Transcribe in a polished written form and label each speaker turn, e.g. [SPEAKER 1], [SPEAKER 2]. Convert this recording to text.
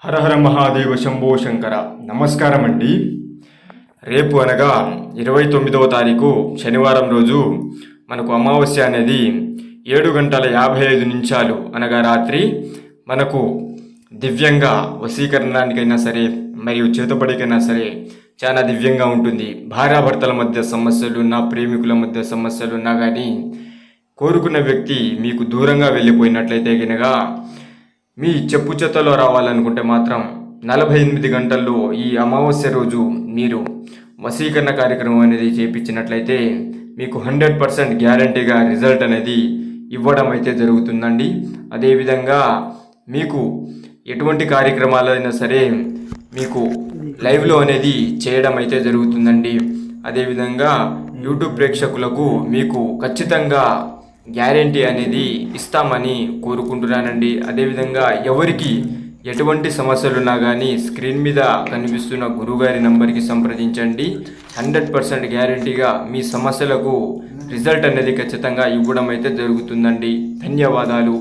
[SPEAKER 1] హర హర మహాదేవ శంభో శంకర. నమస్కారం అండి. రేపు అనగా 29వ తారీఖు శనివారం రోజు మనకు అమావాస్య అనేది 7:55 అనగా రాత్రి మనకు దివ్యంగా వశీకరణానికైనా సరే మరియు చేతపడికైనా సరే చాలా దివ్యంగా ఉంటుంది. భార్యాభర్తల మధ్య సమస్యలున్నా, ప్రేమికుల మధ్య సమస్యలున్నా కానీ కోరుకున్న వ్యక్తి మీకు దూరంగా వెళ్ళిపోయినట్లయితే కనుక మీ చెప్పు చేతలో రావాలనుకుంటే మాత్రం 48 గంటల్లో ఈ అమావాస్య రోజు మీరు వశీకరణ కార్యక్రమం అనేది చేయించినట్లయితే మీకు 100% గ్యారంటీగా రిజల్ట్ అనేది ఇవ్వడం అయితే జరుగుతుందండి. అదేవిధంగా మీకు ఎటువంటి కార్యక్రమాలైనా సరే మీకు లైవ్లో అనేది చేయడం అయితే జరుగుతుందండి. అదేవిధంగా యూట్యూబ్ ప్రేక్షకులకు మీకు ఖచ్చితంగా గ్యారెంటీ అనేది ఇస్తామని కోరుకుంటున్నానండి. అదేవిధంగా ఎవరికి ఎటువంటి సమస్యలున్నా కానీ స్క్రీన్ మీద కనిపిస్తున్న గురుగారి నంబర్కి సంప్రదించండి. 100% గ్యారెంటీగా మీ సమస్యలకు రిజల్ట్ అనేది ఖచ్చితంగా ఇవ్వడం అయితే జరుగుతుందండి. ధన్యవాదాలు.